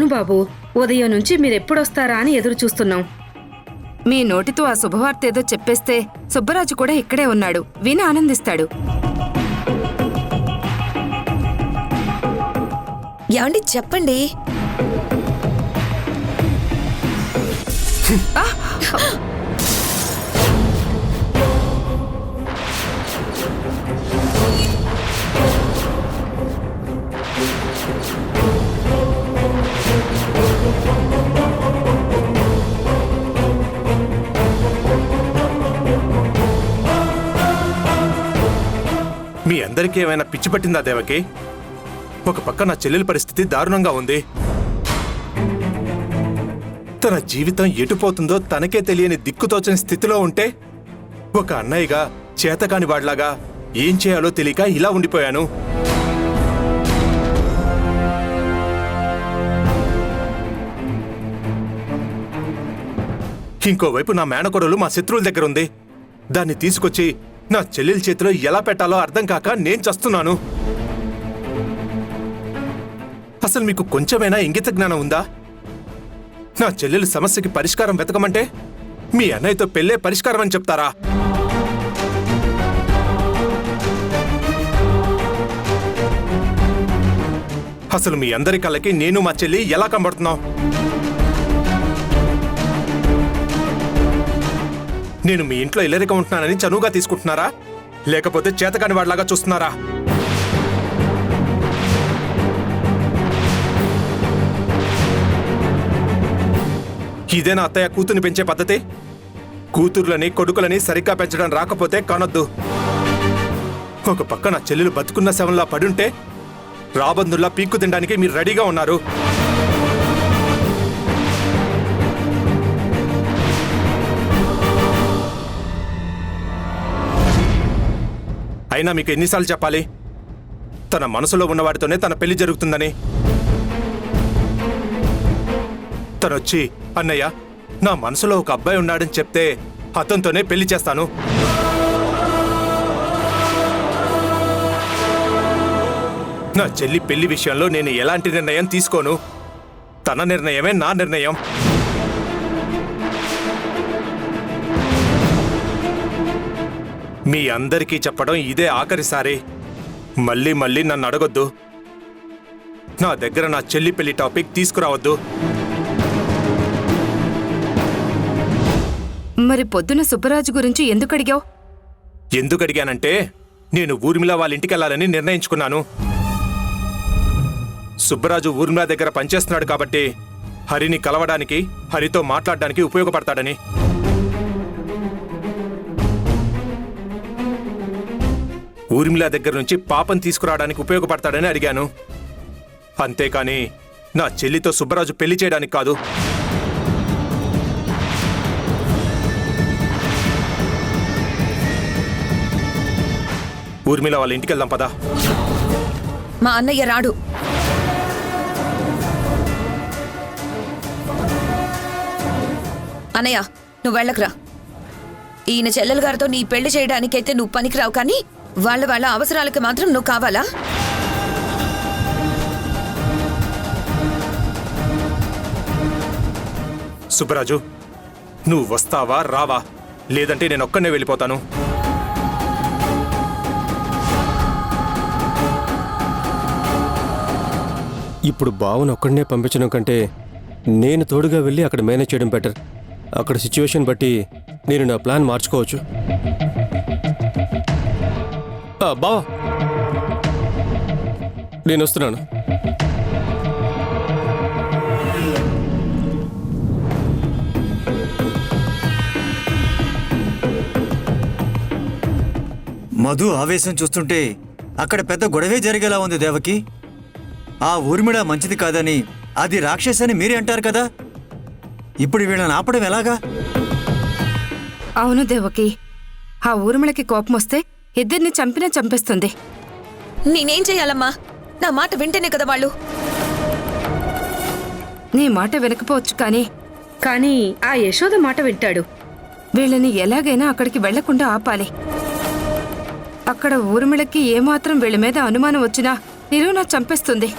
అవును బాబు, ఉదయం నుంచి మీరెప్పుడొస్తారా అని ఎదురు చూస్తున్నాం. మీ నోటితో ఆ శుభవార్త ఏదో చెప్పేస్తే సుబ్బరాజు కూడా ఇక్కడే ఉన్నాడు, విని ఆనందిస్తాడు. ఏమండి చెప్పండి. మీ అందరికీ ఏమైనా పిచ్చి పట్టిందా దేవకి? ఒక పక్క నా చెల్లెలి పరిస్థితి దారుణంగా ఉంది. తన జీవితం ఎటుపోతుందో తనకే తెలియని దిక్కుతోచని స్థితిలో ఉంటే ఒక అన్నయ్యగా చేతకాని వాడ్లాగా ఏం చేయాలో తెలియక ఇలా ఉండిపోయాను. ఇంకోవైపు నా మేనకోడలు మా శత్రువుల దగ్గర ఉంది. దాన్ని తీసుకొచ్చి నా చెల్లెలి చేతిలో ఎలా పెట్టాలో అర్థం కాక నేను చస్తున్నాను. అసలు మీకు కొంచెమైనా ఇంగిత జ్ఞానం ఉందా? నా చెల్లెలి సమస్యకి పరిష్కారం వెతకమంటే మీ అన్నయ్యతో పెళ్ళే పరిష్కారం అని చెప్తారా? అసలు మీ అందరి కళ్ళకి నేను మా చెల్లి ఎలా కనబడుతున్నాం? నేను మీ ఇంట్లో ఇల్లరిక ఉంటున్నానని చనువుగా తీసుకుంటున్నారా, లేకపోతే చేతకాని వాడిలాగా చూస్తున్నారా? ఇదేనా అత్తయ్య కూతుర్ని పెంచే పద్ధతి? కూతుర్లని కొడుకులని సరిగ్గా పెంచడం రాకపోతే కానొద్దు. ఒక పక్క నా చెల్లెలు బతుకున్న శవంలా పడుంటే రాబందుల్లా పీక్కు తినడానికి మీరు రెడీగా ఉన్నారు. అయినా మీకు ఎన్నిసార్లు చెప్పాలి తన మనసులో ఉన్నవాడితోనే తన పెళ్లి జరుగుతుందని? తనొచ్చి అన్నయ్య నా మనసులో ఒక అబ్బాయి ఉన్నాడని చెప్తే అతనితోనే పెళ్లి చేస్తాను. నా చెల్లి పెళ్లి విషయంలో నేను ఎలాంటి నిర్ణయం తీసుకోను. తన నిర్ణయమే నా నిర్ణయం. మీ అందరికీ చెప్పడం ఇదే ఆఖరిసారి. మళ్ళీ మళ్ళీ నన్ను అడగొద్దు. నా దగ్గర నా చెల్లి పెళ్లి టాపిక్ తీసుకురావద్దు. మరి పొద్దున సుబ్బరాజు గురించి ఎందుకు అడిగావు? ఎందుకు అడిగానంటే నేను ఊర్మిళ వాళ్ళ ఇంటికి వెళ్ళాలని నిర్ణయించుకున్నాను. సుబ్బరాజు ఊర్మిళ దగ్గర పనిచేస్తున్నాడు కాబట్టి హరిని కలవడానికి, హరితో మాట్లాడడానికి ఉపయోగపడతాడని. ఊర్మిళ దగ్గర నుంచి పాపం తీసుకురావడానికి ఉపయోగపడతాడని అడిగాను. అంతేకాని నా చెల్లితో సుబ్బరాజు పెళ్లి చేయడానికి కాదు. ఊర్మిళ వాళ్ళ ఇంటికి వెళ్దాం పదా. మా అన్నయ్య రాడు. అన్నయ్య నువ్వు వెళ్ళకురా. ఈయన చెల్లెలు గారితో నీ పెళ్లి చేయడానికైతే నువ్వు పనికిరావు, కానీ వాళ్ళ అవసరాలకి మాత్రం నువ్వు కావాలా? సుబ్బరాజు నువ్వు వస్తావా రావా? లేదంటే నేను ఒక్కనే వెళ్ళిపోతాను. ఇప్పుడు బావను ఒక్కడనే పంపించడం కంటే నేను తోడుగా వెళ్ళి అక్కడ మేనేజ్ చేయడం బెటర్. అక్కడ సిచ్యువేషన్ బట్టి నేను నా ప్లాన్ మార్చుకోవచ్చు. బావా నేను వస్తున్నాను. మధు ఆవేశం చూస్తుంటే అక్కడ పెద్ద గొడవే జరిగేలా ఉంది దేవకి. ఆ ఊర్మిళ మంచిది కాదని, అది రాక్షసని మీరే అంటారు కదా. ఇప్పుడు వీళ్ళని ఆపడం ఎలాగా? అవును దేవకి, ఆ ఊర్మిళకి కోపం వస్తే ఇద్దరిని చంపినా చంపేస్తుంది. నేనేం చెయ్యాలమ్మా? నా మాట వింటేనే కదా వాళ్ళు. నీ మాట వినకపోవచ్చు కానీ ఆ యశోద మాట వింటాడు. వీళ్ళని ఎలాగైనా అక్కడికి వెళ్లకుండా ఆపాలి. అక్కడ ఊర్మిళకి ఏమాత్రం వీళ్ళ మీద అనుమానం వచ్చినా నిలువునా చంపేస్తుంది.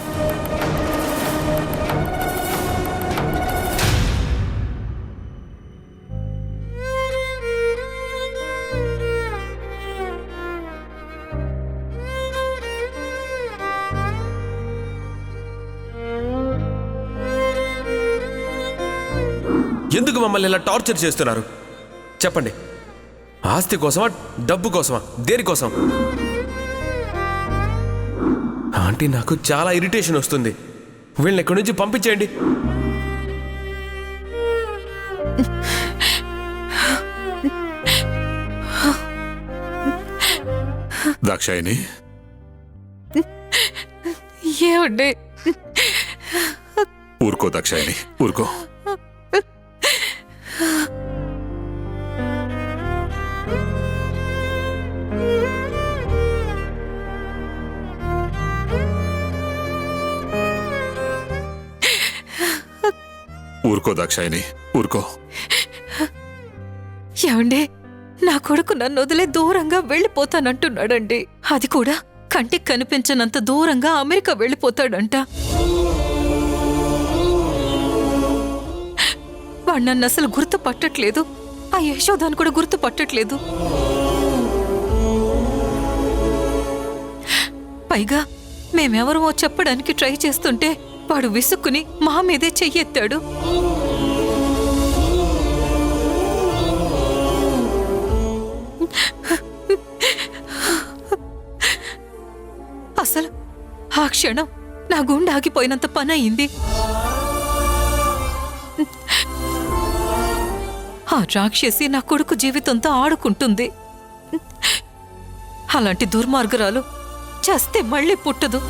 ఎందుకు మమ్మల్ని ఇలా టార్చర్ చేస్తున్నారు చెప్పండి? ఆస్తి కోసమా, డబ్బు కోసమా, దేనికోసం? ఆంటీ, నాకు చాలా ఇరిటేషన్ వస్తుంది. వీళ్ళని ఎక్కడి నుంచి పంపించేయండి. దాక్షాయిని, ఏమండి? ఊరుకో దాక్షాయిని, ఊరుకో. ఊరుకో దాక్షాయిని, ఊరుకో. ఏమండి, నా కొడుకు నన్ను వదిలే దూరంగా వెళ్ళిపోతానంటున్నాడండి. అది కూడా కంటికి కనిపించనంత దూరంగా అమెరికా వెళ్ళిపోతాడంట. వాడు నన్ను అసలు గుర్తుపట్టట్లేదు. ఆ యశోదాన్ని కూడా గుర్తుపట్టట్లేదు. పైగా మేమెవరమో చెప్పడానికి ట్రై చేస్తుంటే వాడు విసుక్కుని మా మీదే చెయ్యెత్తాడు. అసలు ఆ క్షణం నా గుండె ఆగిపోయినంత పని అయింది. ఆ రాక్షసి నా కొడుకు జీవితంతో ఆడుకుంటుంది. అలాంటి దుర్మార్గురాలు చేస్తే మళ్ళీ పుట్టదు.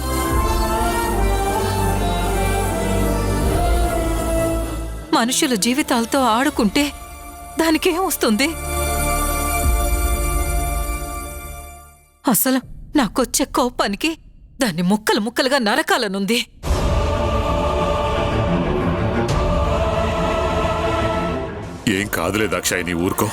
మనుషుల జీవితాలతో ఆడుకుంటే దానికేమొస్తుంది? అసలు నాకొచ్చే కోపానికి దాన్ని ముక్కలు ముక్కలుగా నరకాలనుంది. ఏం కాదులే దాక్షాయిని, ఊరుకో.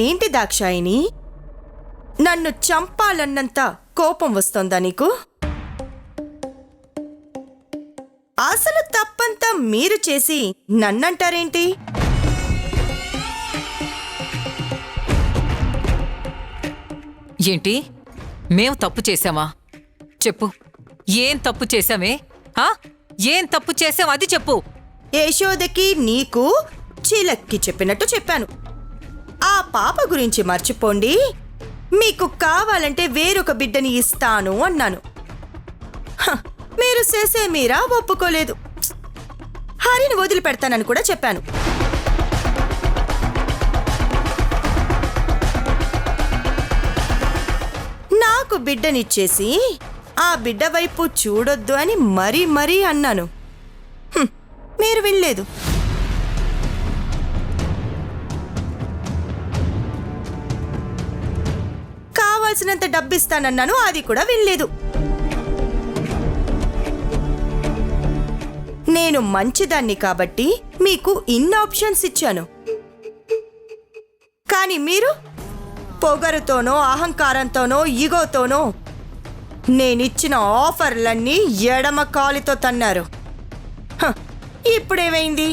ఏంటి దాక్షాయిని, నన్ను చంపాలన్నంత కోపం వస్తోందా నీకు? అసలు తప్పంతా మీరు చేసి నన్నంటారేంటి? ఏంటి, మేం తప్పు చేశామా? చెప్పు, ఏం తప్పు చేశామే? ఏం తప్పు చేశాం అది చెప్పు. యశోదకి నీకు చిలక్కి చెప్పినట్టు చెప్పాను. ఆ పాప గురించి మర్చిపోండి, మీకు కావాలంటే వేరొక బిడ్డని ఇస్తాను అన్నాను. మీరు చేసే మీరా ఒప్పుకోలేదు. హరిని వదిలిపెడతానని కూడా చెప్పాను. నాకు బిడ్డనిచ్చేసి ఆ బిడ్డ వైపు చూడొద్దు అని మరీ మరీ అన్నాను. మీరు వినలేదు. కావాల్సినంత డబ్బిస్తానన్నాను, అది కూడా వినలేదు. నేను మంచిదాన్ని కాబట్టి మీకు ఇన్ని ఆప్షన్స్ ఇచ్చాను. కానీ మీరు పొగరుతోనో అహంకారంతోనో ఈగోతోనో నేనిచ్చిన ఆఫర్లన్నీ ఎడమ కాలితో తన్నారు. ఇప్పుడేమైంది?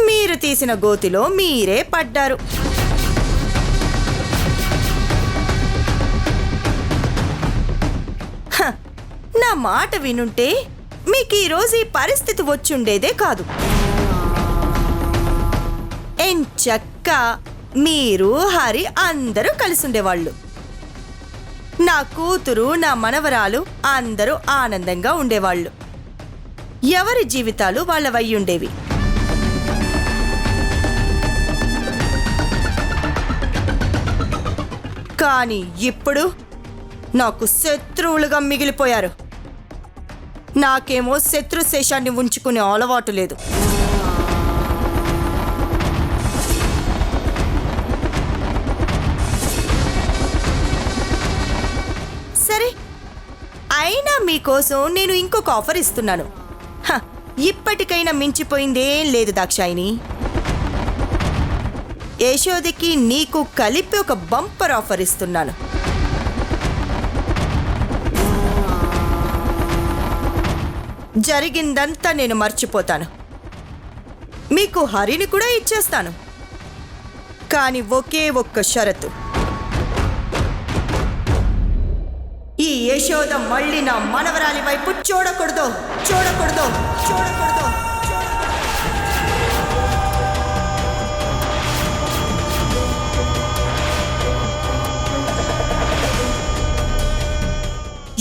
మీరు తీసిన గోతిలో మీరే పడ్డారు. నా మాట వినుంటే మీకు ఈరోజు ఈ పరిస్థితి వచ్చుండేదే కాదు. ఎంచక్కా మీరు హరి అందరూ కలిసి ఉండేవాళ్ళు. నా కూతురు, నా మనవరాలు అందరూ ఆనందంగా ఉండేవాళ్ళు. ఎవరి జీవితాలు వాళ్ళవై ఉండేవి. కానీ ఇప్పుడు నాకు శత్రువులుగా మిగిలిపోయారు. నాకేమో శత్రుశేషాన్ని ఉంచుకునే అలవాటు లేదు. సరే, అయినా మీకోసం నేను ఇంకొక ఆఫర్ ఇస్తున్నాను. ఇప్పటికైనా మించిపోయిందేం లేదు దాక్షాయిని. యశోదకి నీకు కలిపి ఒక బంపర్ ఆఫర్ ఇస్తున్నాను. జరిగిందంతా నేను మర్చిపోతాను. మీకు హరిని కూడా ఇచ్చేస్తాను. కానీ ఒకే ఒక్క షరతు. ఈ యశోద మళ్ళీ నా మనవరాలి వైపు చూడకూడదు.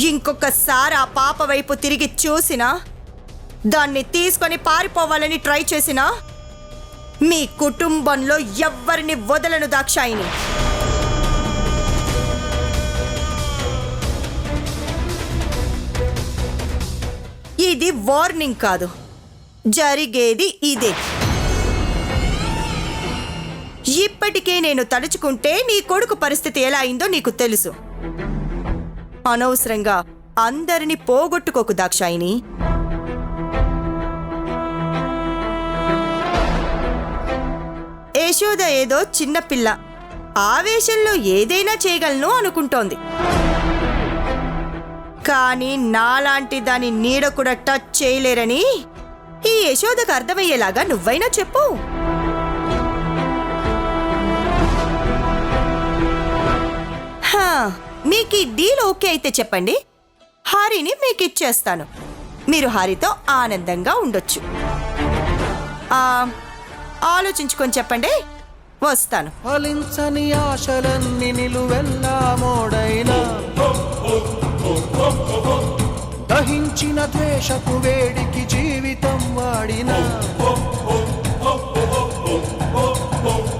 ఇంకొకసారి ఆ పాప వైపు తిరిగి చూసినా, దాన్ని తీసుకొని పారిపోవాలని ట్రై చేసినా మీ కుటుంబంలో ఎవ్వరిని వదలను దాక్షాయిని. ఇది వార్నింగ్ కాదు, జరిగేది ఇదే. ఇప్పటికే నేను తలుచుకుంటే నీ కొడుకు పరిస్థితి ఎలా అయిందో నీకు తెలుసు. అనవసరంగా అందరినీ పోగొట్టుకోకు దాక్షాయిని. యశోద ఏదో చిన్నపిల్ల, ఆవేశంలో ఏదైనా చేయగలను అనుకుంటోంది. కానీ నాలాంటి దాని నీడ కూడా టచ్ చేయలేరని ఈ యశోదకు అర్థమయ్యేలాగా నువ్వైనా చెప్పు. మీకు ఈ డీల్ ఓకే అయితే చెప్పండి, హరిని మీకు ఇచ్చేస్తాను. మీరు హరితో ఆనందంగా ఉండొచ్చు. ఆలోచించుకొని చెప్పండి, వస్తాను. ఫలించని ఆశలన్నీ నిలువెల్లా మోడైనా, దహించిన ద్వేషపు వేడికి జీవితం వాడిన,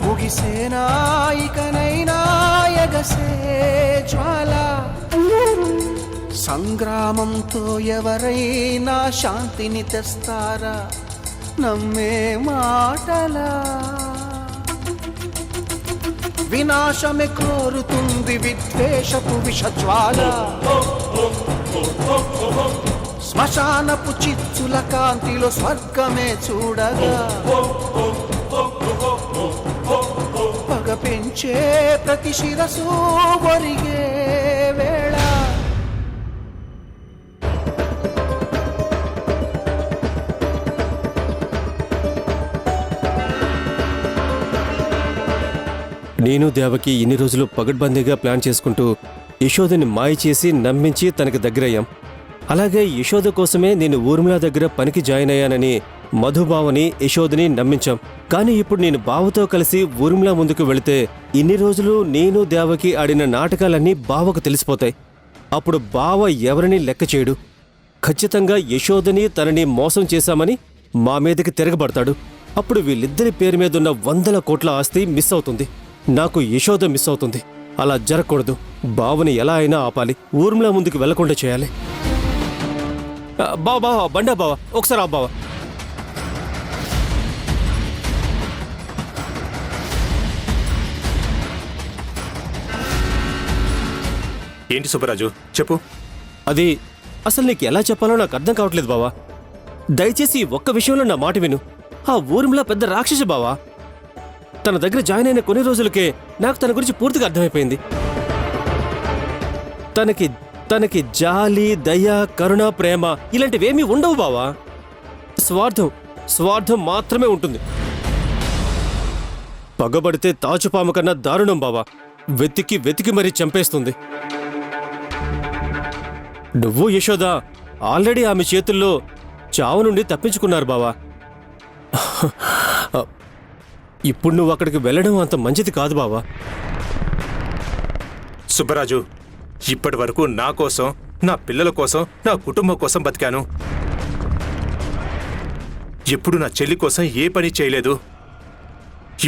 ముగిసేనా ఇకనైనా ఎగసే జ్వాల. సంగ్రామంతో ఎవరైనా శాంతిని తెస్తారా? నమ్మే మాటలా వినాశమే కోరుతుంది విద్వేషపు విషజ్వాల. శ్మశానపు చిచ్చుల కాంతిలో స్వర్గమే చూడగా, పగ పెంచే ప్రతి శిరసు ఒరిగే వేళ. నేను దేవకి ఇన్ని రోజులు పగడ్బందీగా ప్లాన్ చేసుకుంటూ యశోదని మాయ చేసి నమ్మించి తనకి దగ్గరయ్యాం. అలాగే యశోద కోసమే నేను ఊర్మిళ దగ్గర పనికి జాయిన్ అయ్యానని మధుబావని యశోదని నమ్మించాం. కానీ ఇప్పుడు నేను బావతో కలిసి ఊర్మిళ ముందుకు వెళితే ఇన్ని రోజులు నేను దేవకి ఆడిన నాటకాలన్నీ బావకు తెలిసిపోతాయి. అప్పుడు బావ ఎవరిని లెక్క చేయడు. ఖచ్చితంగా యశోదని తనని మోసం చేశామని మా మీదకి తిరగబడతాడు. అప్పుడు వీళ్ళిద్దరి పేరు మీదున్న 100 కోట్ల ఆస్తి మిస్ అవుతుంది. నాకు యశోద మిస్ అవుతుంది. అలా జరగకూడదు. బావని ఎలా అయినా ఆపాలి. ఊర్మిళ ముందుకు వెళ్లకుండా చేయాలి. బావా బండా బావా, ఒకసారి ఆ బావా. ఏంటి సుబ్బరాజు, చెప్పు. అది అసలు నీకు ఎలా చెప్పాలో నాకు అర్థం కావట్లేదు బావా. దయచేసి ఒక్క విషయంలో నా మాట విను. ఆ ఊర్మిళ పెద్ద రాక్షసి బావా. తన దగ్గర జాయిన్ అయిన కొన్ని రోజులకే నాకు తన గురించి పూర్తిగా అర్థమైపోయింది. తనకి జాలి, దయ, కరుణ, ప్రేమ ఇలాంటివేమీ ఉండవు బావా. స్వార్థం మాత్రమే ఉంటుంది. పగబడితే తాచుపాము కన్నా దారుణం బావా. వెతికి మరీ చంపేస్తుంది. నువ్వు యశోద ఆల్రెడీ ఆమె చేతుల్లో చావు నుండి తప్పించుకున్నారు బావా. ఇప్పుడు నువ్వు అక్కడికి వెళ్ళడం అంత మంచిది కాదు బావా. సుబ్బరాజు, ఇప్పటి వరకు నా కోసం, నా పిల్లల కోసం, నా కుటుంబం కోసం బతికాను. ఎప్పుడు నా చెల్లి కోసం ఏ పని చేయలేదు.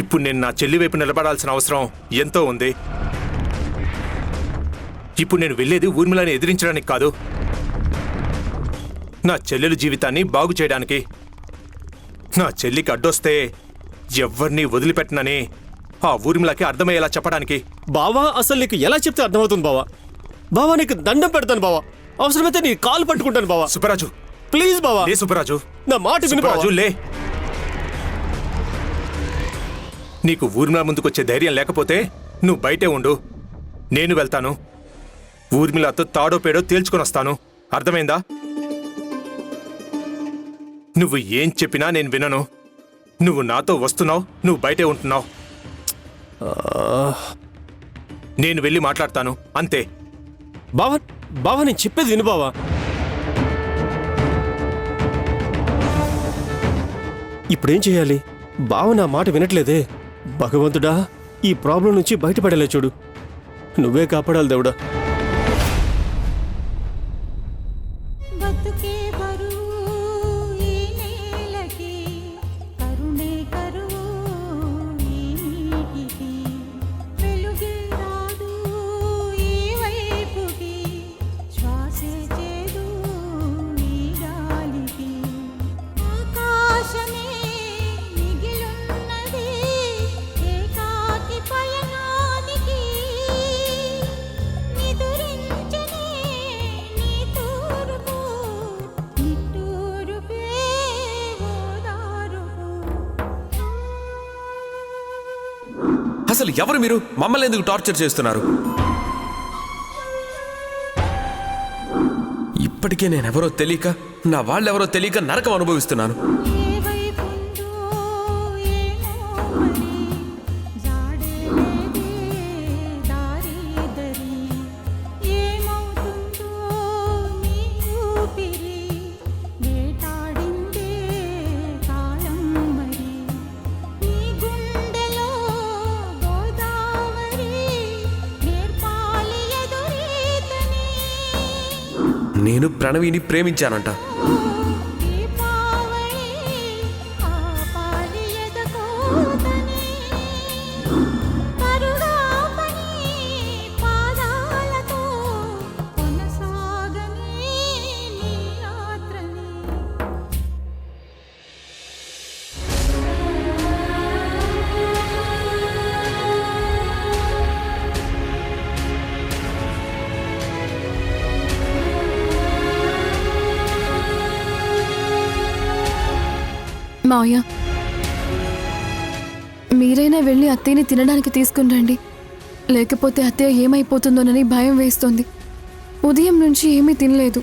ఇప్పుడు నేను నా చెల్లి వైపు నిలబడాల్సిన అవసరం ఎంతో ఉంది. ఇప్పుడు నేను వెళ్ళేది ఊర్మిళని ఎదిరించడానికి కాదు, నా చెల్లెల జీవితాన్ని బాగు చేయడానికి. నా చెల్లికి అడ్డొస్తే ఎవ్వరినీ వదిలిపెట్టనని ఆ ఊర్మిళకి అర్థమయ్యేలా చెప్పడానికి. బావా, అసలు నీకు ఎలా చెప్తే అర్థమవుతుంది బావా? బావా, నీకు దండం పెడతాను బావా. అవసరమైతే నీ కాలు పట్టుకుంటాను బావా. సుబ్బరాజు, ప్లీజ్ బావా. లే సుబ్బరాజు, నా మాట విను బావా. సుబ్బరాజు, లే. నీకు ఊర్మిళ ముందుకొచ్చే ధైర్యం లేకపోతే నువ్వు బయటే ఉండు, నేను వెళ్తాను. ఊర్మిళతో తాడో పేడో తేల్చుకొని వస్తాను. అర్థమైందా? నువ్వు ఏం చెప్పినా నేను వినను. నువ్వు నాతో వస్తున్నావు, నువ్వు బయటే ఉంటున్నావు. నేను వెళ్ళి మాట్లాడతాను, అంతే. బావా, బావా, నేను చెప్పేది విను బావా. ఇప్పుడేం చేయాలి? బావ నా మాట వినట్లేదే. భగవంతుడా, ఈ ప్రాబ్లం నుంచి బయటపడేలా చూడు. నువ్వే కాపాడాలి దేవుడా. అసలు ఎవరు మీరు? మమ్మల్ని ఎందుకు టార్చర్ చేస్తున్నారు? ఇప్పటికే నేనెవరో తెలియక, నా వాళ్ళెవరో తెలియక నరకం అనుభవిస్తున్నాను. నేను ప్రణవిని ప్రేమించానంట. మావయ్య, మీరైనా వెళ్ళి అత్తయ్యని తినడానికి తీసుకుని రండి. లేకపోతే అత్తయ్య ఏమైపోతుందోనని భయం వేస్తోంది. ఉదయం నుంచి ఏమీ తినలేదు.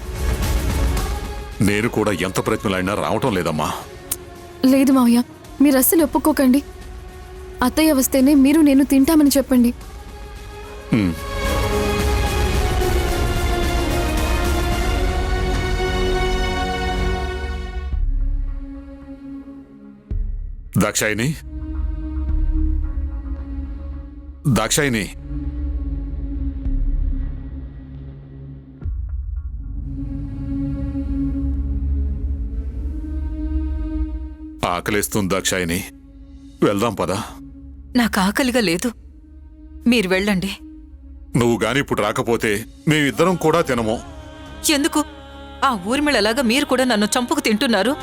నేను కూడా ఎంత ప్రయత్నాలైనా రావటం లేదమ్మా. లేదు మావయ్య, మీరు అస్సలు ఒప్పుకోకండి. అత్తయ్య వస్తేనే మీరు నేను తింటామని చెప్పండి. దాక్షాయిని, దాక్షాయిని, ఆకలిస్తుంది దాక్షాయిని. వెళ్దాం పదా. నాకు ఆకలిగా లేదు, మీరు వెళ్ళండి. నువ్వు గాని ఇప్పుడు రాకపోతే మేమిద్దరం కూడా తినము. ఎందుకు? ఆ ఊర్మిళలాగా మీరు కూడా నన్ను చంపుకు తింటున్నారు.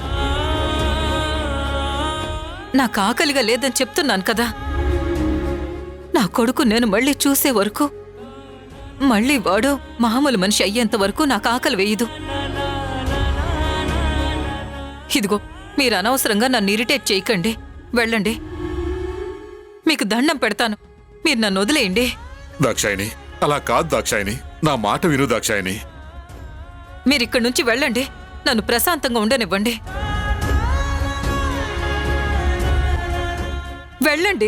నాకు ఆకలిగా లేదని చెప్తున్నాను కదా. నా కొడుకు నేను మళ్ళీ చూసే వరకు, మళ్ళీ వాడు మామూలు మనిషి అయ్యేంత వరకు నాకు ఆకలి వేయదు. ఇదిగో, మీరు అనవసరంగా నన్ను ఇరిటేట్ చేయకండి. వెళ్ళండి, మీకు దండం పెడతాను. మీరు నన్ను వదిలేయండి. దాక్షాయిని, అలా కాదు దాక్షాయిని, నా మాట విను దాక్షాయిని. మీరిక్కడి నుంచి వెళ్ళండి, నన్ను ప్రశాంతంగా ఉండనివ్వండి. వెళ్ళండి.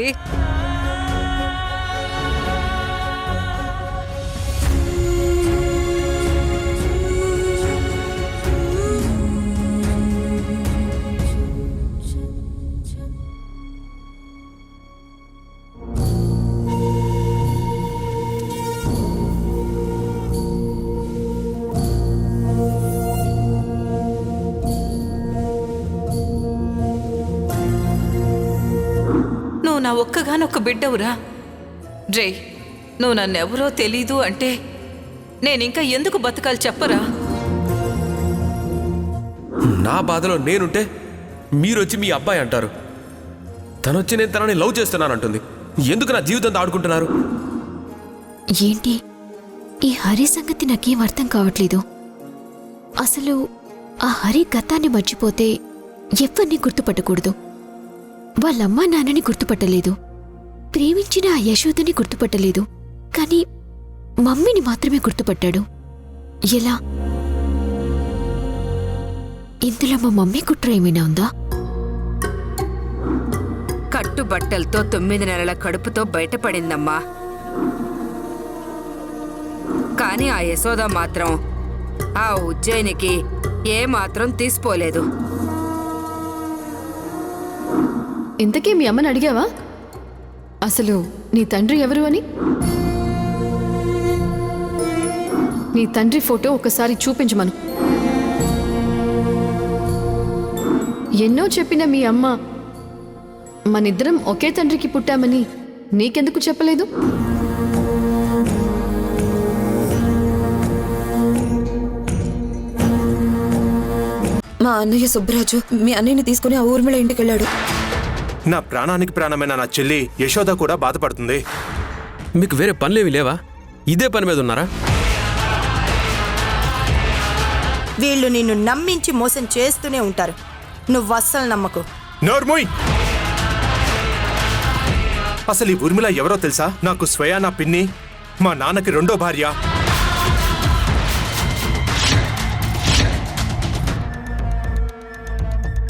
ఒక్కగానొక్క బిడ్డవురా. రే, నువ్వు నన్నెవరో తెలీదు అంటే నేనింకా ఎందుకు బతకాలి చెప్పరా? నా బాధలో నేనుంటే మీరొచ్చి మీ అబ్బాయి అంటారు. తనొచ్చి నేను తనని లవ్ చేస్తున్నానంటుంది. ఎందుకు నా జీవితంతో ఆడుకుంటున్నారు? ఏంటి ఈ హరి సంగతి నాకేం అర్థం కావట్లేదు. అసలు ఆ హరి గతాన్ని మర్చిపోతే ఎవరిని గుర్తుపట్టకూడదు. వాళ్ళమ్మా నాన్నని గుర్తుపట్టలేదు, ప్రేమించిన ఆ యశోదని గుర్తుపట్టలేదు, కానీ మమ్మీని మాత్రమే గుర్తుపట్టాడు. ఎలా? ఇందులో మా మమ్మీ కుట్ర ఏమైనా ఉందా? కట్టుబట్టలతో 9 నెలల కడుపుతో బయటపడిందమ్మా. కానీ ఆ యశోద మాత్రం ఆ ఉజ్జయినికి ఏమాత్రం తీసిపోలేదు. ఇంతకీ మీ అమ్మని అడిగావా అసలు నీ తండ్రి ఎవరు అని? నీ తండ్రి ఫోటో ఒకసారి చూపించమను. ఎన్నో చెప్పిన మీ అమ్మ మనిద్దరం ఒకే తండ్రికి పుట్టామని నీకెందుకు చెప్పలేదు? మా అన్నయ్య సుబ్బరాజు మీ అన్నయ్యని తీసుకుని ఆ ఊర్మిళ ఇంటికి వెళ్ళాడు. నా ప్రాణానికి ప్రాణమైన నా చెల్లి యశోద కూడా బాధపడుతుంది. మీకు వేరే పనులేవి లేవా? ఇదే పని మీద ఉన్నారా? వీళ్ళు నిన్ను నమ్మించి మోసం చేస్తూనే ఉంటారు. నువ్వు అస్సలు నమ్మకు. నోర్మోయ్! అసలు ఈ ఊర్మిళ ఎవరో తెలుసా? నాకు స్వయానా పిన్ని, మా నాన్నకి రెండో భార్య.